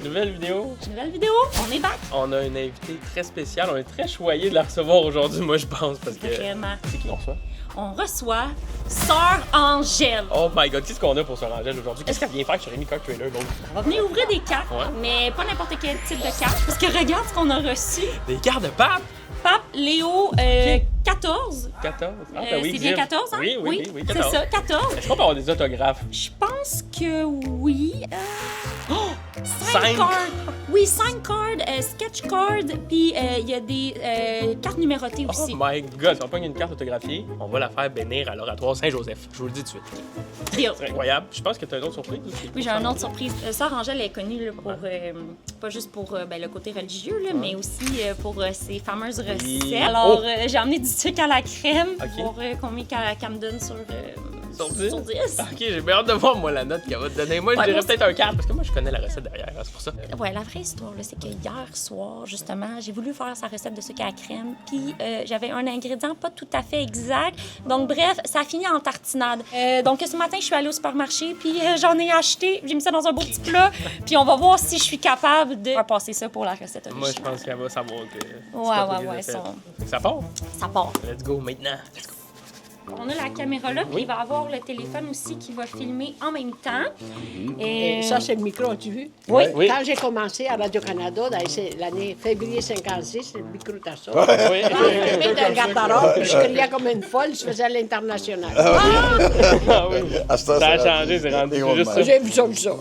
Nouvelle vidéo. Nouvelle vidéo, on est back. On a une invitée très spéciale. On est très choyés de la recevoir aujourd'hui, moi, je pense, parce que... Vraiment. C'est qui qu'on reçoit? On reçoit Sœur Angèle. Oh my God, qu'est-ce qu'on a pour Sœur Angèle aujourd'hui? Qu'est-ce qu'elle vient faire sur Rémi Coq Trailer? Donc? On va venir ouvrir des cartes, Ouais. mais pas n'importe quel type de carte. Parce que regarde ce qu'on a reçu. Des cartes de pape? Pape Léo 14. 14? Ah, ben oui, c'est bien Jim. 14, hein? Oui, c'est 14. ça, 14. Est-ce qu'on peut avoir des autographes? Je pense que oui. Oh! 5 5! cards. Oui, 5 cards, sketch cards, puis il y a des cartes numérotées Oh aussi. my God, si on pogne une carte autographiée, on va la faire bénir à l'oratoire Saint-Joseph. Je vous le dis tout de suite. Deal. C'est incroyable. Je pense que tu as une autre surprise aussi. Oui, j'ai une autre surprise. Sœur Angèle est connue là, pour, pas juste pour le côté religieux, là, mais aussi pour ses fameuses recettes. Oui. Alors, Oh! j'ai emmené du sucre à la crème Ok. pour combien qu'elle me donne sur 10? sur 10. Ok, j'ai bien hâte de voir, moi, la note qu'elle va te donner. Moi, je Ouais, dirais moi, peut-être un 4, parce que moi, je connais la recette derrière, hein, c'est pour ça. Ouais, la vraie histoire, là, c'est que hier soir, justement, j'ai voulu faire sa recette de sucre à la crème, puis j'avais un ingrédient pas tout à fait exact. Donc, bref, ça a fini en tartinade. Donc, ce matin, je suis allée au supermarché, puis j'en ai acheté, j'ai mis ça dans un beau petit plat, puis on va voir si je suis capable de repasser ça pour la recette originale. Moi, je pense qu'elle va savoir que. c'est Ouais, pas toi ouais, qui ouais, les as faites. ça- Fait que ça part. Ça part. Let's go maintenant. Let's go. On a la caméra là, puis il va avoir le téléphone aussi qui va filmer en même temps. Et Ça, c'est le micro, as-tu vu? Oui. Oui. Quand j'ai commencé à Radio-Canada, dans l'année février 56, le micro était ça. Oui. Je mettais un garde-robe, puis je criais comme une folle, je faisais l'international. Ah oui. À ce temps, Ça a c'est changé, c'est rendu rendu juste ça. J'ai vu ça.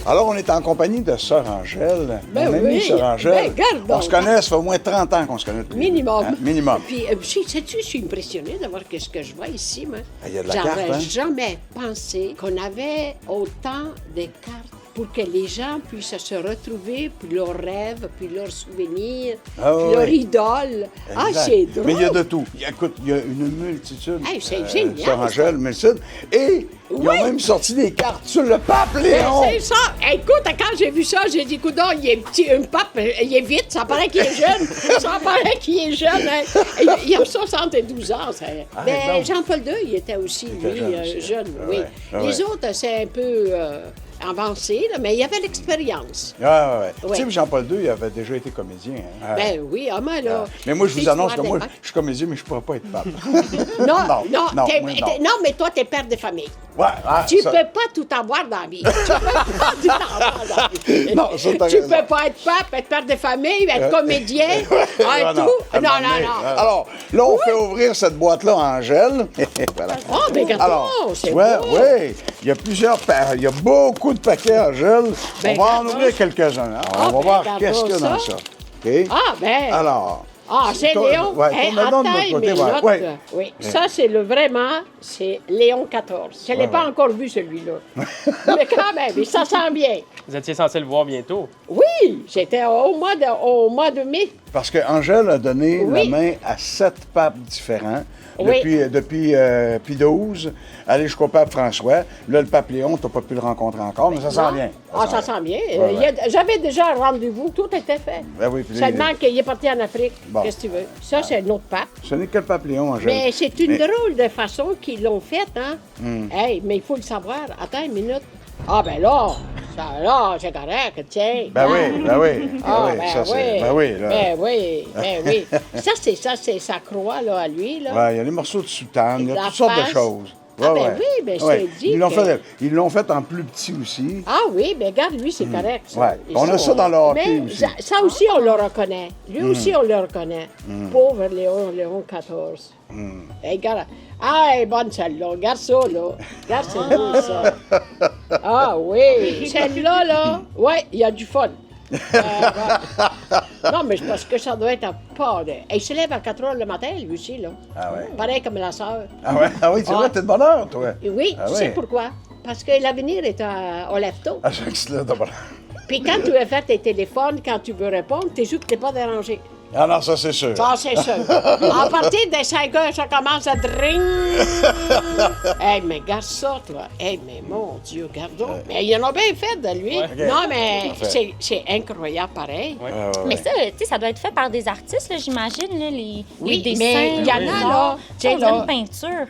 Alors, on est en compagnie de Sœur Angèle. Ben Mon amie oui. Sœur Angèle. Ben, regarde On donc. se connaît, ça fait au moins 30 ans qu'on se connaît. tous les deux. Minimum. Hein, minimum. Puis, sais-tu, je suis impressionnée d'avoir ce que je vois ici, moi. Il y a de la J'aurais carte, hein? jamais pensé qu'on avait autant de cartes pour que les gens puissent se retrouver, puis leurs rêves, puis leurs souvenirs, Ah puis oui. leur idole. Ah, Exact. c'est drôle. Mais il y a de tout. Écoute, il y a une multitude. Hey, c'est génial, Sœur Angèle, multitude. Et ils Oui. ont même sorti des cartes sur le pape Ben, Léon. c'est ça. Écoute, quand j'ai vu ça, j'ai dit, coudonc, il est petit, un pape, il est vite, ça paraît qu'il est jeune. Ça paraît qu'il est jeune. Hein. Il a 72 ans. Ça. Ben, donc. Jean-Paul II, il était aussi, était lui, jeune aussi. jeune, Ah oui. ouais, ah Les ouais. autres, c'est un peu avancé, là, mais il y avait l'expérience. Ouais, ouais, ouais. Ouais. Tu sais, Jean-Paul II, il avait déjà été comédien. Hein. Ben oui, ah, mais là... Mais moi, je vous l'histoire annonce que des moi, papes. je suis comédien, mais je ne pourrais pas être pape. Non, moi, non. non, mais toi, t'es père de famille. Ouais, ah, Tu ça- peux pas tout avoir dans la vie. Tu peux pas tout avoir dans la vie. Non, ça, t'as Tu raison. peux pas être pape, être père de famille, être comédien, Ah, tout. à Non, un moment donné. Alors, là, on fait ouvrir cette boîte-là à Angèle. Voilà. Oh, mais regarde, Alors, c'est ouais, beau. ouais. Il y a il y a beaucoup de paquets, Angèle. Ben, on va en regarde ouvrir ça. quelques-uns. hein. Ah, On va ben, voir regarde qu'est-ce qu'il y a dans ça. ça. OK? Ah, ben. Alors, c'est tourne- Léon. ouais, Hey, tourne-le donc de attends, l'autre côté, mes ouais. notes. Ouais. Oui, ça, c'est c'est Léon XIV. Je ne l'ai Ouais, pas ouais. encore vu, celui-là. Mais quand même, ça sent bien. Vous étiez censé le voir bientôt. Oui, j'étais au mois de mai. parce qu'Angèle a donné Oui. la main à 7 papes différents. Oui. Depuis Pie XII, aller jusqu'au pape François. Là, le pape Léon, tu n'as pas pu le rencontrer encore, mais ça sent Non? bien. Ah, ça sent bien. Ouais, ouais. J'avais déjà un rendez-vous, tout était fait. Ben oui, puis là, Seulement qu'il est parti en Afrique. Bon. Qu'est-ce que tu veux? Ça, c'est un autre pape. Ce n'est que le pape Léon, Angèle. Mais c'est une Mais- drôle de façon qu'ils l'ont faite, hein? Hey, mais il faut le savoir. Attends une minute. Ah, ben là, c'est correct, tiens. Ben oui, ben oui. Ah, ben oui, ben ça, c'est- oui. ben oui, là. Ben oui, ben oui. Ça, c'est sa croix, là, à lui, là. Ouais, il y a les morceaux de soutane, il y a La toutes sortes de face. choses. Ah, ben oui, ben je t'ai dit Ils l'ont que- ils l'ont fait en plus petit aussi. Ah oui, ben regarde, lui, c'est correct. Ça. Ouais. Et On a ça dans le hockey mais aussi. ça aussi, on le reconnaît. Lui aussi, on le reconnaît. Pauvre Léon XIV. Hey, regarde. Ah, elle est bonne celle-là. Regarde ça, là. Regarde celle-là, ça. Ah oui, celle-là, là, ouais, il y a du fun. Ouais. Non, mais c'est parce que ça doit être à part de... Il se lève à 4 heures le matin, lui aussi, là. Ah ouais. Pareil comme la sœur. Ah oui, c'est vrai, t'es de bonne heure, toi. Et oui, Ah tu ouais. sais pourquoi? Parce que l'avenir est au lève-tôt. Ah, je suis là, de bonne heure. Puis quand tu veux faire tes téléphones, quand tu veux répondre, t'es sûr que t'es pas dérangé. Ah non, ça, c'est sûr. Ça, c'est sûr. À partir des 5 heures, ça commence à dring. Hey, mais garde ça, toi. Hey, mais mon Dieu, garde donc. Mais il en a bien fait de lui. Ouais. Non, mais Parfait. c'est incroyable, pareil. Ouais. Ah, ouais, Mais ouais. ça, tu sais, ça doit être fait par des artistes, là, j'imagine, là, les Oui, dessins. mais il y en a, les là, arts. tu sais, On dirait là. une peinture.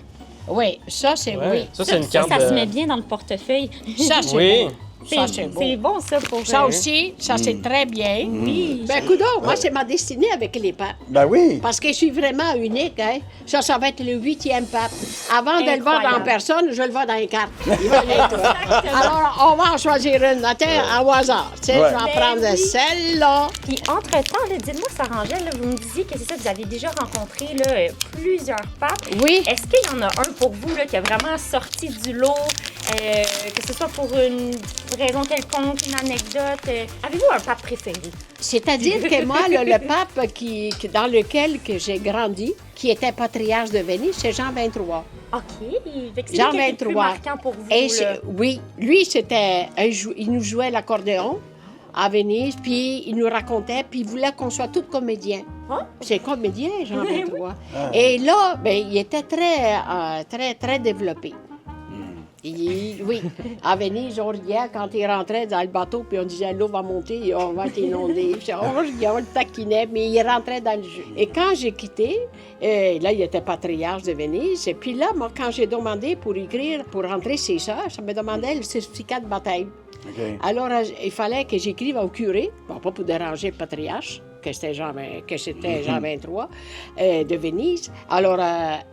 Oui, ça, c'est Ouais. oui. Ça, c'est une Ça carte de... se met bien dans le portefeuille. Ça, c'est Oui. bon. Ça, c'est beau. C'est bon, ça, pour... Ça aussi, ça, c'est très bien. Oui. Ben, coudonc, moi, c'est ma destinée avec les papes. Ben oui. Parce que je suis vraiment unique, hein. Ça va être le 8e pape. Avant de le voir en personne, je le vois dans les cartes. Il va l'être. Alors, on va en choisir une, au hasard. Tu sais, je vais en prendre celle-là. Puis, entre-temps, là, dites-moi, Sarah Angèle, là, vous me disiez que c'est ça, vous avez déjà rencontré là, plusieurs papes. Oui. Est-ce qu'il y en a un pour vous là, qui a vraiment sorti du lot, que ce soit pour une raison quelconque, une anecdote? Avez-vous un pape préféré? C'est-à-dire que moi, le pape dans lequel que j'ai grandi, qui était patriarche de Venise, c'est Jean XXIII. OK. Fait que c'est Jean lui qui a été le plus XXIII. marquant pour vous. Et là. oui, lui, il nous jouait l'accordéon à Venise, puis il nous racontait, puis il voulait qu'on soit tous comédiens. Ah. C'est comédien, Jean XXIII. Et là, ben, il était très développé. Oui, à Venise, on riait quand il rentrait dans le bateau, puis on disait l'eau va monter et on va être inondé. Puis on riait, on le taquinait, mais il rentrait dans le jeu. Et quand j'ai quitté, là, il était patriarche de Venise. Et puis là, moi, quand j'ai demandé pour écrire, pour rentrer ses sœurs, ça me demandait le certificat de baptême. OK. Alors, il fallait que j'écrive au curé, bon, pas pour déranger le patriarche, que c'était Jean XXIII de Venise. Alors,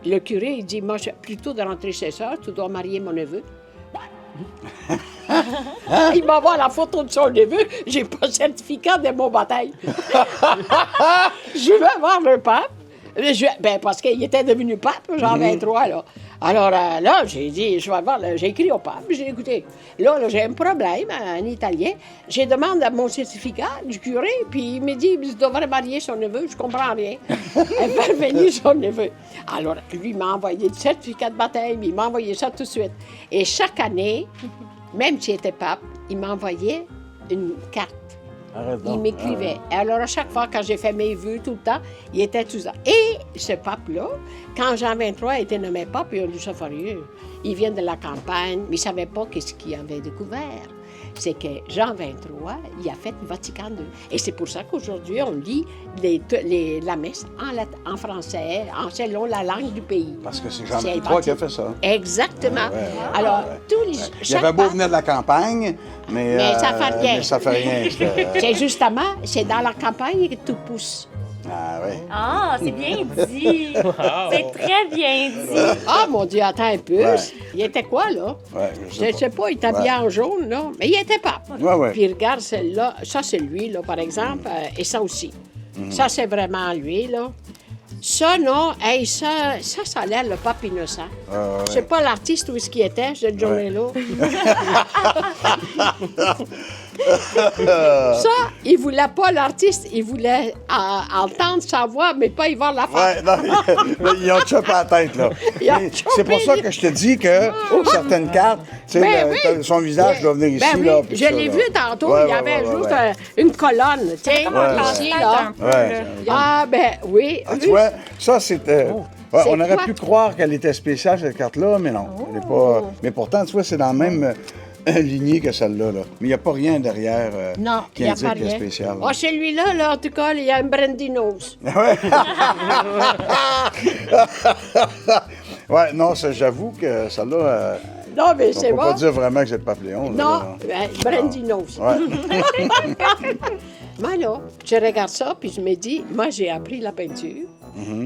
le curé, il dit, moi, plutôt de rentrer chez sœurs, tu dois marier mon neveu. Il m'envoie la photo de son neveu, j'ai pas le certificat de mon baptême. Je vais voir le pape. Parce qu'il était devenu pape, Jean XXIII, là. Alors là, j'ai dit, je vais voir, j'ai écrit au pape, j'ai dit, écoutez, là, j'ai un problème en italien. J'ai demandé mon certificat du curé, puis il me dit, je devrais marier son neveu, je comprends rien. Elle fait venir son neveu. Alors, lui, il m'a envoyé le certificat de baptême, il m'a envoyé ça tout de suite. Et chaque année, même s'il était pape, il m'envoyait une carte. Il m'écrivait. Et alors, à chaque fois, quand j'ai fait mes vœux tout le temps, il était tout ça. Et ce pape-là, quand Jean XXIII a été nommé pape, il a dit ça furieux. Il vient de la campagne, mais il ne savait pas ce qu'il avait découvert. C'est que Jean XXIII, il a fait le Vatican II. Et c'est pour ça qu'aujourd'hui, on lit la messe en français, selon la langue du pays. Parce que c'est Jean XXIII qui a fait ça. Exactement. Alors, tous les... Il avait beau venir de la campagne, mais ça fait rien. Mais ça fait rien. C'est justement, c'est dans la campagne que tout pousse. Ah oui. Ah, c'est bien dit. C'est très bien dit. Ah, mon Dieu, attends un peu. Ouais. Il était quoi, là? Ouais, Je ne sais pas, il était habillé en jaune, là. Mais il était pas. Ouais. Puis regarde celle-là. Ça, c'est lui, là, par exemple. Et ça aussi. Ça, c'est vraiment lui, là. Ça, non. Hey, ça a l'air le pape innocent. Je sais pas l'artiste où est-ce qu'il était, cette journée-là. Ça, il voulait pas l'artiste, il voulait entendre sa voix, mais pas y voir la face. Ouais, non, ils ont chopé la tête, là. C'est pour ça que je te dis que certaines cartes, tu sais, son visage doit venir ici, Ben oui, là. je l'ai vu tantôt, il y avait juste une colonne, tu sais, ici, là. Ah, ben oui. Ah, tu vois, ça, c'était... Ouais, C'est on aurait quoi? pu croire qu'elle était spéciale, cette carte-là, mais non. Elle est pas... Mais pourtant, tu vois, c'est dans la même lignée que celle-là. Là. Mais il n'y a pas rien derrière Non, il qui n'y a indique pas qu'elle est rien. spéciale. Ah, celui-là, là, en tout cas, il y a un brandy nose. Ouais, non, j'avoue que celle-là... Non, mais on c'est peut pas bon. dire vraiment que c'est le papillon. Non, brandy nose. Ouais. Moi, là, je regarde ça, puis je me dis, moi, j'ai appris la peinture.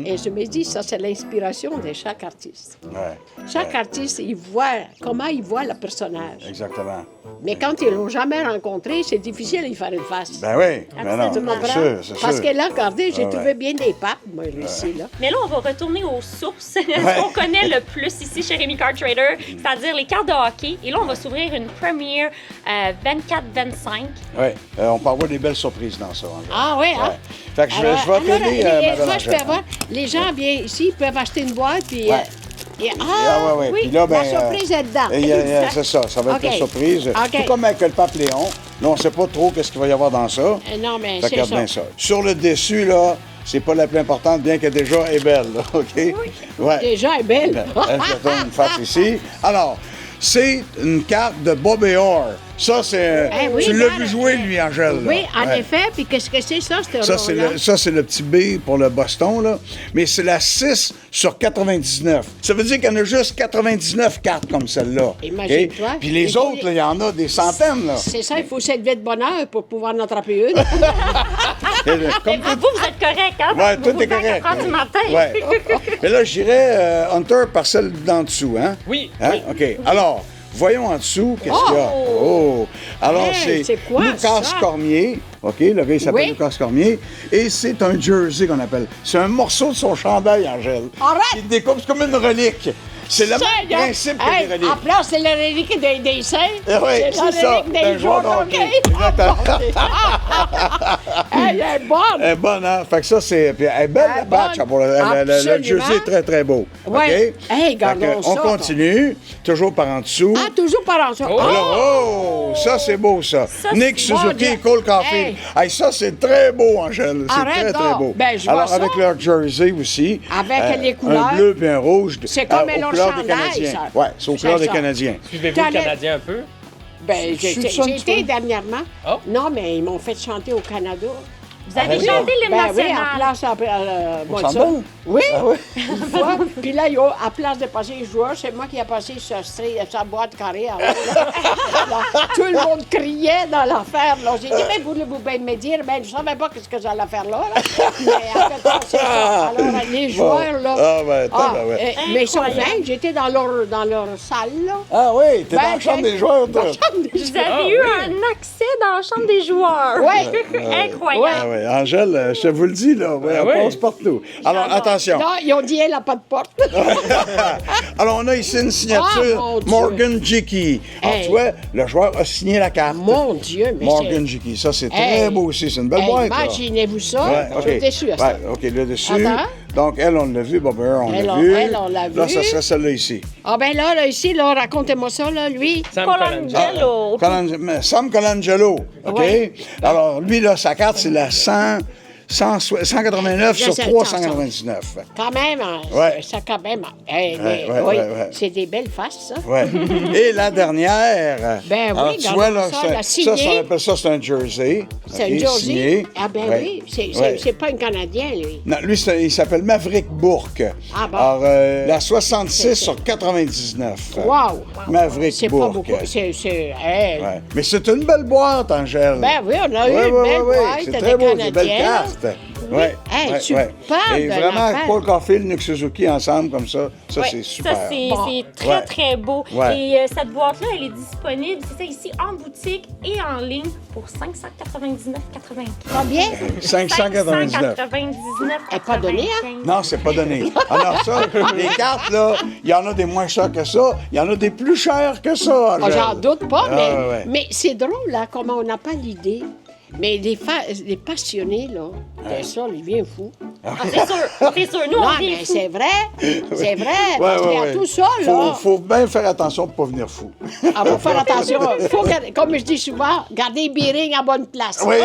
Et je me dis, ça, c'est l'inspiration de chaque artiste. Ouais. Chaque artiste, il voit comment il voit le personnage. Exactement. Mais quand ils l'ont jamais rencontré, c'est difficile d'y faire une face. Ben oui, mais non, Tu comprends? c'est sûr, c'est Parce sûr. que là, regardez, j'ai Ouais, trouvé bien des papes, moi, ici, là. Mais là, on va retourner aux sources, ce qu'on connaît le plus ici chez Rémi Card Trader, c'est-à-dire les cartes de hockey. Et là, on va s'ouvrir une première 24-25. Oui, on peut avoir des belles surprises dans ça. En Ah oui, hein? Ouais. Fait que je vais appeler Mme moi, je peux Angèle. avoir... Les gens viennent ici, ils peuvent acheter une boîte, puis... Ouais. Oui, Puis là, la surprise est dedans. c'est ça, ça va être OK. la surprise. OK. Tout comme avec le papillon. Là, on ne sait pas trop qu'est-ce qu'il va y avoir dans ça. Non, mais Fait que c'est regarde ça. bien ça. Sur le dessus, là, c'est pas la plus importante, bien que déjà elle est belle, là, OK? Ouais. Déjà, elle est belle. Elle se tourne une face ici. Alors, c'est une carte de Bobby Orr. Ça, c'est... Eh oui, tu l'as regarde. vu jouer, lui, Angèle. là. Oui, en Ouais. effet. Puis qu'est-ce que c'est, ça, ce Ça, c'est rond-là? le petit B pour le Boston, là. Mais c'est la 6 sur 99. Ça veut dire qu'il y en a juste 99 cartes comme celle-là. Imagine-toi. OK? Puis les Il faut- autres, là, il y en a des centaines, là. C'est ça, il faut s'élever de bonheur pour pouvoir en attraper une. Comme Vous êtes correct, hein? Ouais, Vous tout vous est correct. du matin. Ouais. Mais là, je dirais Hunter par celle d'en dessous, hein? Oui, Hein? oui. OK. Alors, voyons en dessous, qu'est-ce qu'il y a? Oh! Alors, Hey, c'est quoi, Lucas ça? Cormier. OK, le gars, il s'appelle Oui. Lucas Cormier. Et c'est un jersey qu'on appelle. C'est un morceau de son chandail, Angèle. Arrête! Il découpe, c'est comme une relique. C'est le même Seigneur! principe que Hey, les reliques. en place, c'est la relique des saints. Eh oui, c'est la c'est ça. relique d'un des joueur joueurs de de hockey. hockey. Exactement. Hey, elle est bonne! Elle est bonne, hein? Fait que ça, c'est. Puis elle est belle, Elle la est batch. bonne. Pour le Absolument. jersey est très, très beau. Ouais. OK? Hey, gardons Fait que on ça, continue, toujours par en dessous. Ah, toujours par en dessous. Oh! Alors, oh, ça, c'est beau, ça. Nick c'est bon, Suzuki Dieu. et Cole Caulfield. Hey, ça, c'est très beau, Angèle. C'est Arrête très, très donc. beau. Ben, je vois Alors, ça. avec leur jersey aussi. Avec les couleurs. Un bleu puis un rouge. C'est comme aux leur couleurs des chandail, Canadiens. ça. Ouais, c'est aux C'est couleurs des ça. Canadiens. Suivez-vous T'en le es- Canadien un peu? Ben, Tu j'ai ça un j'ai petit été peu? dernièrement. Oh. Non, mais ils m'ont fait chanter au Canada. Vous avez Arrête chanté l'hymne Ben oui, national. en place, Au moi, ça. Centre Bell? Oui, Ah oui? une fois. Puis là, à place de passer les joueurs, c'est moi qui ai passé sa boîte carrée. Alors, là, tout le monde criait dans l'affaire. Là. J'ai dit, mais voulez-vous bien me dire? Ben, je ne savais pas ce que j'allais faire là. Mais en fait, c'est ça. Alors, les joueurs, là. Ah, ben, tabarouette. Mais ils sont fins. J'étais dans leur salle, là. Ah oui, t'es Ben, dans la chambre j'ai- des joueurs, toi. Vous avez Ah, eu oui. un accès dans la chambre des joueurs. Oui. Incroyable. Ah oui, Angèle, je te vous le dis, là, ouais, Ah on oui. passe partout. Alors, attention. Là, ils ont dit, elle n'a pas de porte. Alors, on a ici une Ah, signature mon Dieu. Morgan Jicky. Alors, Hey. tu vois, le joueur a signé la carte. Mon Dieu, mais Morgan Jicky. Ça, c'est très Hey. beau aussi. C'est une belle Hey, boîte, là. imaginez-vous ça. Ouais, Je suis déçue à ça. Ouais, OK, là dessus. Attends. Donc, elle, on l'a vu. Bobber, on Elle, l'a on- vu. elle, on l'a Là, vu. ça serait celle-là ici. Ah ben là, ici, là, racontez-moi ça, là, lui. Sam Colangelo. Colangelo. Sam Colangelo. OK? Ouais. Alors, lui, là, sa carte, c'est la 189 sur Je sais, 399. Quand même, hein, Ouais. ça quand même. Ouais, Oui, ouais. c'est des belles faces, ça. Ouais. Et la dernière. Ben oui, alors, tu regardons vois, là, ça, la ça, signée. on appelle ça, c'est un jersey. C'est OK, un jersey. signé. Ah ben Ouais. oui, Ouais. c'est pas un Canadien, lui. Non, lui, il s'appelle Maverick Bourque. Ah bon? Alors, la 66 sur 99. Wow! Maverick C'est pas Bourque. beaucoup. Hey. Ouais. Mais c'est une belle boîte, Angèle. Ben oui, on a eu Ouais, une ouais, belle ouais, boîte c'est des très beau, des belles Canadiens. cartes. Ouais, Hey, ouais, superbe ouais. Et de vraiment, l'affaire. Paul Caulfield, Nick Suzuki ensemble comme ça, ça, Ouais, c'est super. Ça, c'est Bon. c'est très, Ouais. très beau. Ouais. Et cette boîte-là, elle est disponible, c'est ça ici, en boutique et en ligne pour 599,95. Combien? 599. 599,95. Elle est pas donnée, hein? Non, c'est pas donné. Alors ça, les cartes, là, il y en a des moins chers que ça, il y en a des plus chers que ça, Ah, Angèle. j'en doute pas, Ah, mais, ouais. mais c'est drôle, là, comment on n'a pas l'idée. Mais les passionnés, là, de ça, ils viennent fous. Ah, c'est sûr. Nous, Non, on vient mais fou. c'est vrai. C'est vrai. Ouais, parce qu'il y a ouais. tout ça, là. Faut bien faire attention pour pas venir fou. Ah, faut faire attention. Faut, comme je dis souvent, garder les bearings à bonne place. Oui.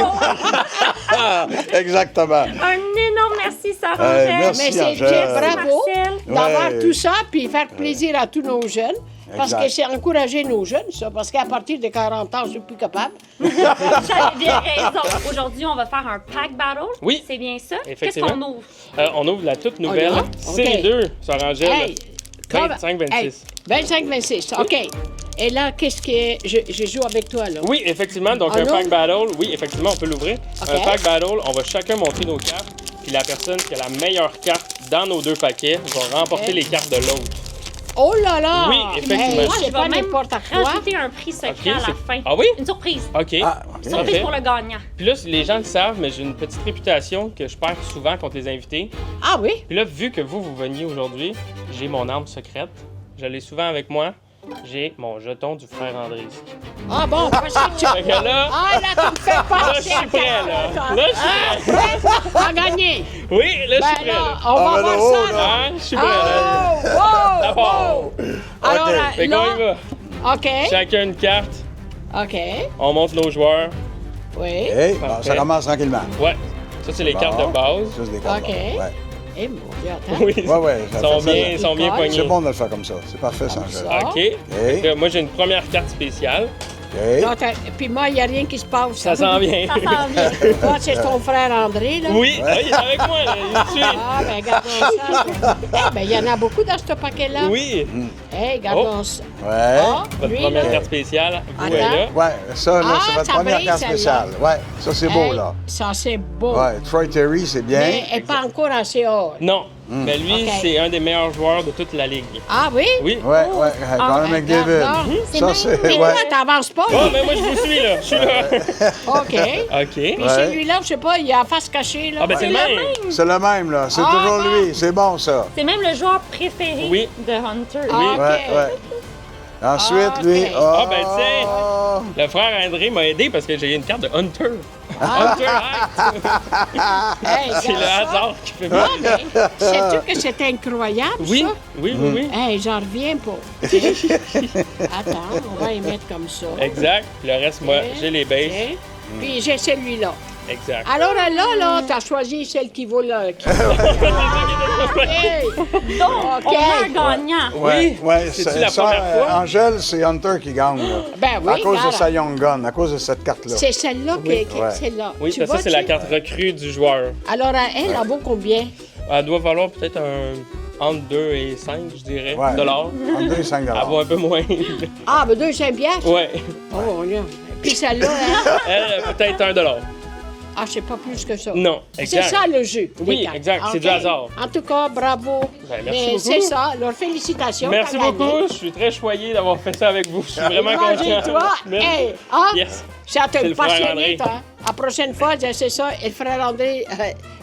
Exactement. Un énorme merci, Sarah. Merci, Mais c'est Angèle. bien, bravo Marcel. d'avoir Ouais. tout ça, puis faire plaisir à tous nos jeunes. Parce Exact. que c'est encourager nos jeunes, ça. Parce qu'à partir de 40 ans, je suis plus capable. J'avais bien raison. Aujourd'hui, on va faire un pack battle. Oui. C'est bien ça? Qu'est-ce Effectivement. qu'on ouvre? On ouvre la toute nouvelle On y va? série OK. 2 sur Angèle. Hey, 25-26. 25-26, OK. Et là, qu'est-ce que... Je joue avec toi, là. Oui, effectivement. Donc, Ah un non? pack battle. Oui, effectivement, on peut l'ouvrir. OK. Un pack battle, on va chacun montrer nos cartes. Puis la personne qui a la meilleure carte dans nos deux paquets va remporter OK. les cartes de l'autre. Oh là là! Oui, effectivement. Hey, Moi, c'est je pas vais même n'importe quoi. rajouter un prix secret OK, à la c'est- fin. Ah oui? Une surprise. OK. Ah, OK. Surprise Parfait. pour le gagnant. Puis là, les gens le savent, mais j'ai une petite réputation que je perds souvent contre les invités. Ah oui? Puis là, vu que vous veniez aujourd'hui, j'ai mon arme secrète. Je l'ai souvent avec moi. J'ai mon jeton du frère André. Ah bon, pas Fait que là, Ah là, tu me fais là, penser je suis prêt, là. Là, je suis prêt. T'as gagné! Oui, là, je Ben suis prêt, là, là. on va ben là, voir oh, ça, là. là. Hein? Je suis prêt, là. Oh! Wow! Ça part. wow. Alors, OK. Fait qu'on y là, va. OK. Chacun une carte. OK. On monte nos joueurs. Oui. Hey, bon, Parfait. ça commence tranquillement. Ouais. Ça, c'est les cartes Bon. de base. Ça, c'est des cartes. OK. Ouais. Eh, mon Dieu, attends. Oui, Ouais, ils sont ça, bien, ils sont bien ça. poignés. C'est bon de le faire comme ça. C'est parfait, sans gel. ça. OK. Fait que moi, j'ai une première carte spéciale. OK. Non, puis moi, il n'y a rien qui se passe. Ça s'en vient. Ça s'en vient. Toi, c'est ton frère André, là? Oui, il est avec moi, là. Il me suit. Ah, ben, gardons ça. Eh, ben, il y en a beaucoup dans ce paquet-là. Oui. Eh, gardons ça. Ouais. Ah, Votre lui, première là. carte spéciale, vous Attends. est là. Ouais, ça, là, Ah, c'est votre ça première brille, carte celle-là. spéciale. Ouais, ça, c'est beau, Hey, là. Ça, c'est beau. Ouais, Troy Terry, c'est bien. Mais elle n'est pas encore assez haut. Non, mais lui, OK. c'est un des meilleurs joueurs de toute la ligue. Ah oui? Oui. Ouais, ouais, Connor ben, McDavid. regarde, c'est Ça, même- c'est. Mais Ouais. toi, t'avances pas. Oh, mais moi, je vous suis, là. Je suis là. OK. OK. Puis Ouais. celui-là, je sais pas, il a la face cachée, là. Ah, ben, c'est le même. C'est le même, là. C'est Ah, toujours bon. lui. C'est bon, ça. C'est même le joueur préféré Oui. de Hunter. Ah, OK. Ouais, ouais. Ensuite, Ah, lui. ok. Ah, ben, tiens. Le frère André m'a aidé parce que j'ai une carte de Hunter. Hunter Act. Hey, C'est le regarde ça. hasard qui fait Ah, mal. ben, sais-tu que c'est incroyable, Oui, ça? oui, oui, oui. Hey, j'en reviens pas. Attends, on va les mettre comme ça. Exact. Le reste, moi, Ok. j'ai les bases. Ok. Puis j'ai celui-là. Exact. Alors là, t'as choisi celle qui vaut là. Hey! Donc, OK. on a un gagnant. Oui. Ouais, C'est-tu la première fois? Angèle, c'est Hunter qui gagne, là. Ben oui, À cause de regarde. sa Young Gun, à cause de cette carte-là. C'est celle-là qui est Ouais. celle-là. Oui, Tu ça, vois, c'est la tu- carte recrue du joueur. Alors, elle vaut combien? Elle doit valoir peut-être entre 2 et 5, je dirais, Ouais. dollars. En 2 et 5 Elle vaut un peu moins. Ah, ben 200 piastres? Ouais. Oh, là. Puis celle-là, hein? Elle, peut-être $1. Ah, c'est pas plus que ça. Non, C'est exact. ça le jeu. Oui, les cartes. exact, c'est OK. du hasard. En tout cas, bravo. Ben, merci Mais beaucoup. c'est ça. Alors, félicitations. Merci t'as gagné. beaucoup. Je suis très choyé d'avoir fait ça avec vous. Je suis vraiment content. Imagine-toi. Merci. Hey, hein? Yes. Ça te C'est le frère passionné, André. toi. La prochaine fois, c'est ça. Et le frère André,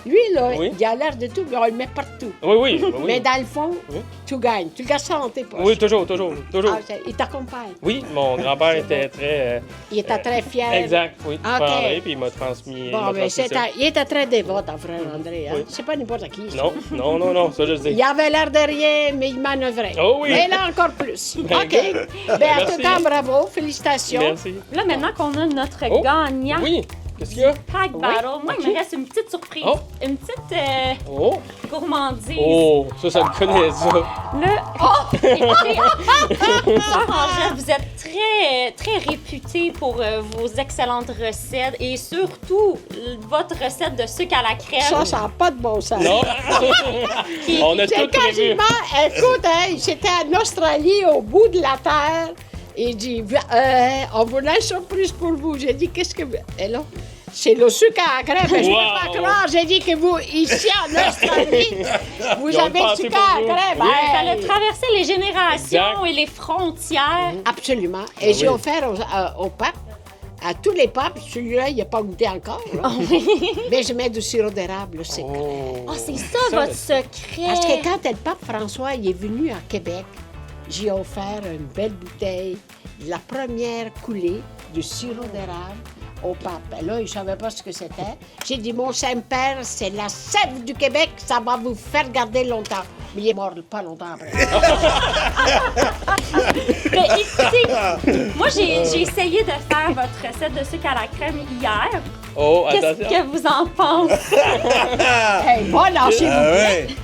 lui, là, Oui. il a l'air de tout, mais on le met partout. Oui, oui. oui. Mais dans le fond, Oui. tu gagnes. Tu le gardes ça dans tes poches. Oui, toujours. Ah, il t'accompagne. Oui, mon grand-père était très... Il était très fier. exact, oui. OK. Frère André, puis il m'a transmis, Bon, mais il était très dévot, ton frère André. Hein? Oui. C'est pas n'importe qui. ça. Non, ça je sais. Il avait l'air de rien, mais il manœuvrait. Oh oui. Mais là, encore plus. Ben, OK. good. Ben, en Merci. tout cas, bravo. Félicitations. Merci. Là, maintenant qu'on a notre Oh, gagnant, Oui, qu'est-ce qu'il y a? Tag Battle, moi, il me reste une petite surprise. Oh. Une petite Oh, gourmandise. oh, ça me connaît, ça. Écoutez, Sœur Angèle, vous êtes très réputée pour vos excellentes recettes et surtout votre recette de sucre à la crème. Ça n'a pas de bon sens. Non? qui- On a C'est tout prévu. quasiment, écoute, hein, j'étais en Australie, au bout de la terre, et il dit, on vous a une surprise pour vous. J'ai dit, qu'est-ce que vous... Et là, c'est le sucre à la crème. Mais je ne peux pas Wow. croire. J'ai dit que vous, ici en Australie, vous Ils ont avez le pensé sucre pour à la vous. crème. Oui. Hey. Ça a traversé les générations Exact. et les frontières. Absolument. Et j'ai offert au pape, à tous les papes, celui-là, il n'a pas goûté encore. là. Mais je mets du sirop d'érable, là, c'est Oh. Ah, c'est ça, votre secret. Parce que quand le pape François il est venu à Québec, j'ai offert une belle bouteille, la première coulée de sirop d'érable au pape. Et là, il ne savait pas ce que c'était. J'ai dit, mon Saint-Père, c'est la sève du Québec, ça va vous faire garder longtemps. Mais il est mort pas longtemps après. Mais écoutez, moi, j'ai essayé de faire votre recette de sucre à la crème hier. Oh, Qu'est-ce attention. que vous en pensez? Hey, bon, lâchez-vous. Oui.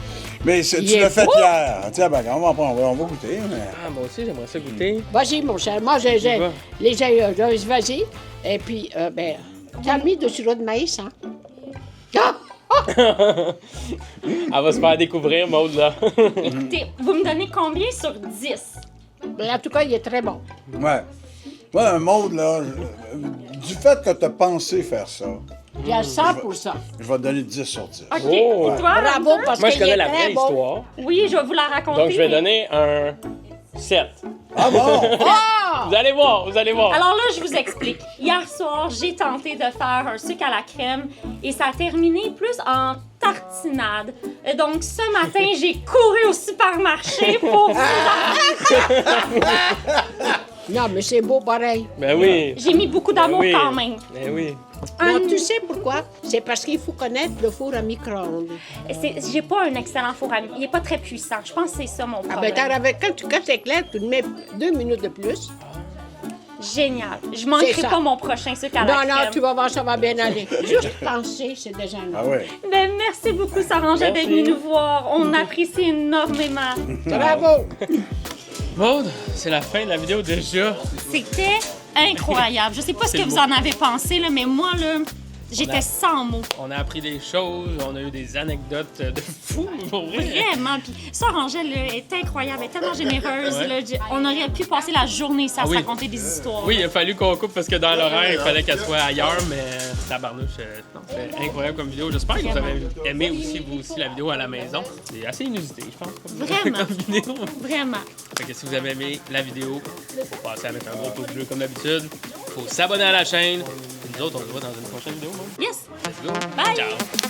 Mais tu Il est l'as fait beau. hier. Tiens, ben, on va goûter. Mais... Ah, moi aussi, j'aimerais ça goûter. Vas-y, mon cher. Moi, j'ai vas. les vas-y. Et puis, ben, t'as mis de sirop de maïs, hein? Ah! Elle va se faire découvrir, Maud, là. Écoutez, vous me donnez combien sur 10? Mais en tout cas, il est très bon. Ouais. Moi, un mode, là, du fait que tu as pensé faire ça, Il y a 100%. je vais te donner 10 sur 10. OK. Oh. Et toi, Bravo, Hunter? parce Moi, je qu'il connais est la très vraie bon. histoire. Oui, je vais vous la raconter. Donc, je vais mais- donner un 7. Ah bon? Ah! Vous allez voir, vous allez voir. Alors là, je vous explique. Hier soir, j'ai tenté de faire un sucre à la crème et ça a terminé plus en tartinade. Et donc, ce matin, j'ai couru au supermarché pour... Non, mais c'est beau pareil. Ben oui. J'ai mis beaucoup d'amour Ben oui. quand même. Ben oui. Non, tu sais pourquoi? C'est parce qu'il faut connaître le four à micro-ondes. J'ai pas un excellent four à... Il est pas très puissant. Je pense que c'est ça mon Ah problème. ben, quand tu casses l'éclair, tu te mets 2 minutes de plus. Génial. Je manquerai C'est ça. pas mon prochain sucre à la Non, crème. non, tu vas voir, ça va bien aller. Juste penser, c'est déjà un Ah ouais. Ben, merci beaucoup, Sarangea, d'être Merci. venu nous voir. On apprécie énormément. Bravo! Maude, c'est la fin de la vidéo déjà. C'était incroyable. Je sais pas ce C'est que le vous mot. en avez pensé, là, mais moi, là, j'étais sans mots. On a appris des choses, on a eu des anecdotes de fou, pour vrai. Vraiment. Puis Sarangea, là, est incroyable, elle est tellement généreuse. Ouais. Là, on aurait pu passer la journée ici à Ah se oui. raconter des histoires. Oui, il a fallu qu'on coupe parce que dans l'horaire, il fallait qu'elle soit ailleurs, mais tabarnouche, non, c'est incroyable comme vidéo. J'espère que vous avez aimé aussi, vous aussi, la vidéo à la maison. C'est assez inusité, je pense, comme, Vraiment. comme vidéo. Vraiment. Fait que si vous avez aimé la vidéo, faut passer à mettre un gros pouce bleu comme d'habitude. Faut s'abonner à la chaîne. Et nous autres, on se voit dans une prochaine vidéo. Moi. Yes. Let's go. Bye. Ciao.